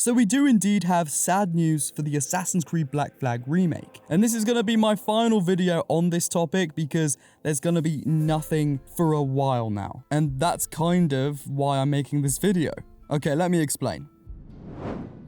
So we do indeed have sad news for the Assassin's Creed Black Flag Remake. And this is going to be my final video on this topic because there's going to be nothing for a while now. And that's kind of why I'm making this video. Okay, let me explain.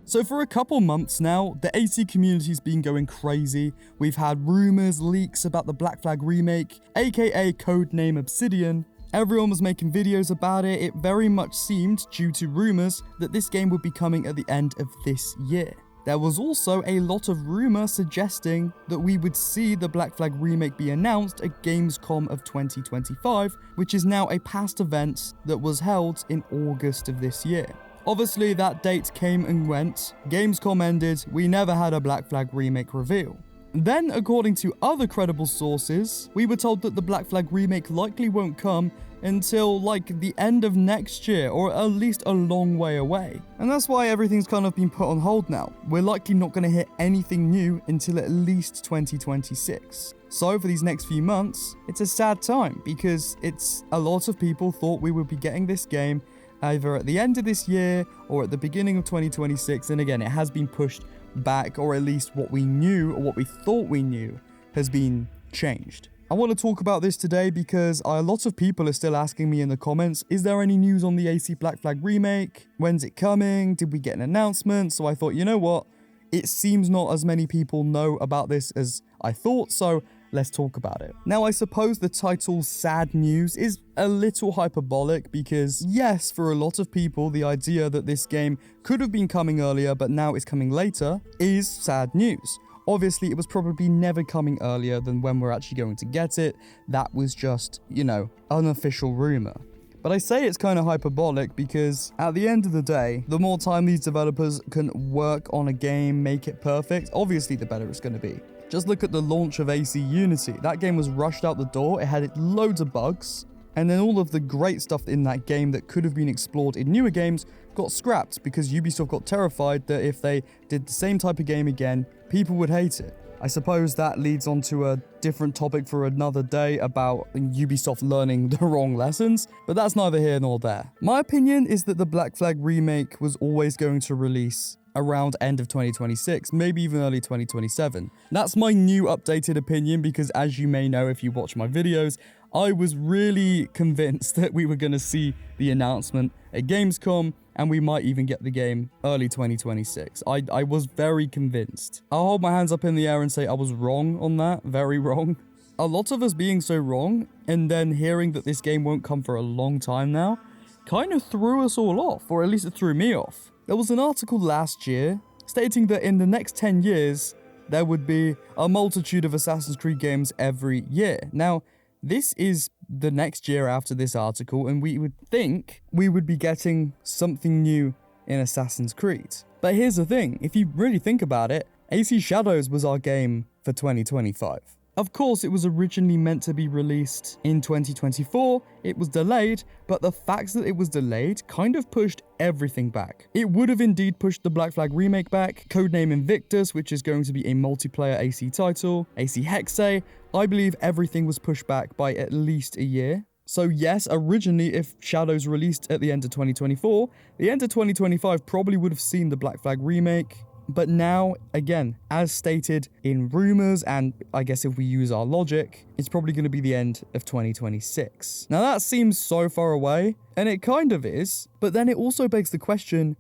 So for a couple months now, the AC community's been going crazy. We've had rumors, leaks about the Black Flag Remake, aka codename Obsidian. Everyone was making videos about it. It very much seemed, due to rumors, that this game would be coming at the end of this year. There was also a lot of rumor suggesting that we would see the Black Flag Remake be announced at Gamescom of 2025, which is now a past event that was held in August of this year. Obviously, that date came and went, Gamescom ended, we never had a Black Flag Remake reveal. Then, according to other credible sources, we were told that the Black Flag Remake likely won't come until like the end of next year, or at least a long way away. And that's why everything's kind of been put on hold now. We're likely not going to hear anything new until at least 2026. So for these next few months, it's a sad time because a lot of people thought we would be getting this game either at the end of this year or at the beginning of 2026, and again, it has been pushed back, or at least what we knew, or what we thought we knew, has been changed. I want to talk about this today because a lot of people are still asking me in the comments, is there any news on the AC Black Flag Remake? When's it coming? Did we get an announcement? So I thought, you know what? It seems not as many people know about this as I thought, so let's talk about it. Now, I suppose the title Sad News is a little hyperbolic because, yes, for a lot of people, the idea that this game could have been coming earlier but now it's coming later is sad news. Obviously, it was probably never coming earlier than when we're actually going to get it. That was just, unofficial rumor. But I say it's kind of hyperbolic because at the end of the day, the more time these developers can work on a game, make it perfect, obviously the better it's going to be. Just look at the launch of AC Unity. That game was rushed out the door, it had loads of bugs, and then all of the great stuff in that game that could have been explored in newer games got scrapped because Ubisoft got terrified that if they did the same type of game again, people would hate it. I suppose that leads on to a different topic for another day about Ubisoft learning the wrong lessons, but that's neither here nor there. My opinion is that the Black Flag Remake was always going to release around end of 2026, maybe even early 2027. That's my new updated opinion because, as you may know if you watch my videos, I was really convinced that we were going to see the announcement at Gamescom and we might even get the game early 2026. I was very convinced. I'll hold my hands up in the air and say I was wrong on that, very wrong. A lot of us being so wrong and then hearing that this game won't come for a long time now kind of threw us all off, or at least it threw me off. There was an article last year stating that in the next 10 years, there would be a multitude of Assassin's Creed games every year. Now, this is the next year after this article, and we would think we would be getting something new in Assassin's Creed. But here's the thing, if you really think about it, AC Shadows was our game for 2025. Of course, it was originally meant to be released in 2024, it was delayed, but the fact that it was delayed kind of pushed everything back. It would have indeed pushed the Black Flag Remake back, codename Invictus, which is going to be a multiplayer AC title, AC Hexe. I believe everything was pushed back by at least a year. So yes, originally if Shadows released at the end of 2024, the end of 2025 probably would have seen the Black Flag Remake. But now, again, as stated in rumors, and I guess if we use our logic, it's probably going to be the end of 2026. Now that seems so far away, and it kind of is, but then it also begs the question,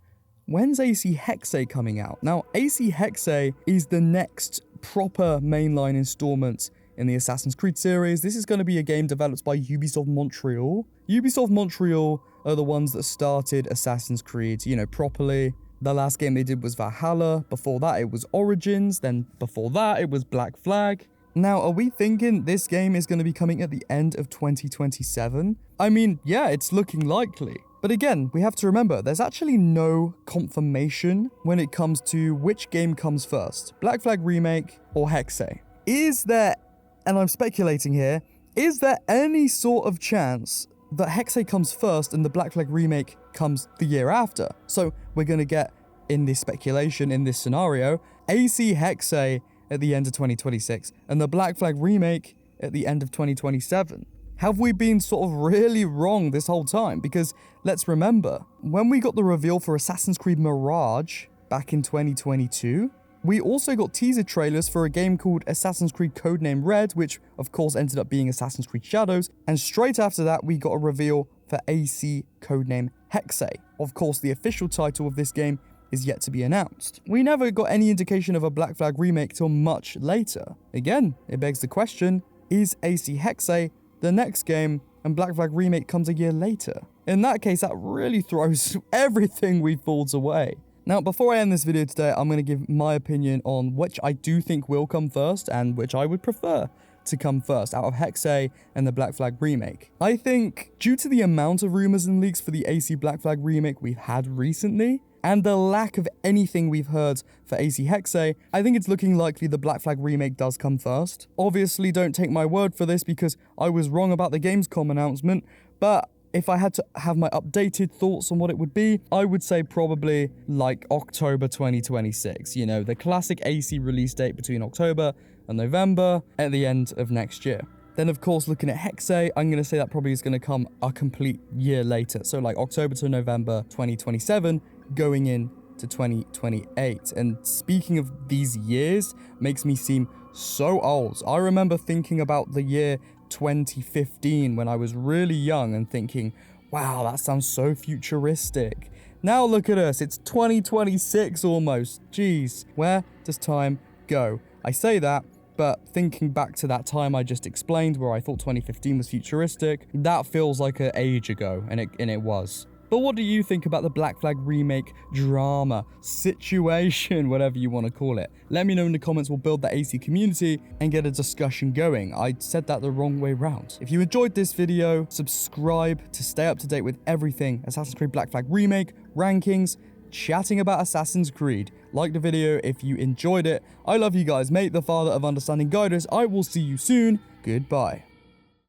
when's AC Hexe coming out? Now, AC Hexe is the next proper mainline installment in the Assassin's Creed series. This is going to be a game developed by Ubisoft Montreal. Ubisoft Montreal are the ones that started Assassin's Creed, properly. The last game they did was Valhalla, before that it was Origins, then before that it was Black Flag. Now, are we thinking this game is going to be coming at the end of 2027? I mean, yeah, it's looking likely. But again, we have to remember, there's actually no confirmation when it comes to which game comes first, Black Flag Remake or Hexe. Is there, and I'm speculating here, is there any sort of chance that Hexe comes first and the Black Flag Remake comes the year after? So we're going to get, in this speculation, in this scenario, AC Hexe at the end of 2026 and the Black Flag Remake at the end of 2027. Have we been sort of really wrong this whole time? Because let's remember, when we got the reveal for Assassin's Creed Mirage, back in 2022. We also got teaser trailers for a game called Assassin's Creed Codename Red, which of course ended up being Assassin's Creed Shadows, and straight after that we got a reveal for AC Codename Hexe. Of course, the official title of this game is yet to be announced. We never got any indication of a Black Flag remake till much later. Again, it begs the question, is AC Hexe the next game and Black Flag Remake comes a year later? In that case, that really throws everything we thought away. Now, before I end this video today, I'm going to give my opinion on which I do think will come first and which I would prefer to come first out of Hexe and the Black Flag Remake. I think due to the amount of rumors and leaks for the AC Black Flag Remake we've had recently, and the lack of anything we've heard for AC Hexe, I think it's looking likely the Black Flag Remake does come first. Obviously, don't take my word for this because I was wrong about the Gamescom announcement, but if I had to have my updated thoughts on what it would be, I would say probably like October 2026. You know, the classic AC release date between October and November at the end of next year. Then, of course, looking at Hexe, I'm going to say that probably is going to come a complete year later. So like October to November 2027, going in to 2028. And speaking of these years, makes me seem so old. I remember thinking about the year 2015 when I was really young and thinking, wow, that sounds so futuristic. Now look at us, it's 2026 almost. Jeez, where does time go? I say that, but thinking back to that time I just explained where I thought 2015 was futuristic, that feels like an age ago, and it was. But what do you think about the Black Flag Remake drama, situation, whatever you want to call it? Let me know in the comments, we'll build the AC community and get a discussion going. I said that the wrong way round. If you enjoyed this video, subscribe to stay up to date with everything Assassin's Creed Black Flag Remake, rankings, chatting about Assassin's Creed. Like the video if you enjoyed it. I love you guys. May the Father of Understanding guide us. I will see you soon. Goodbye.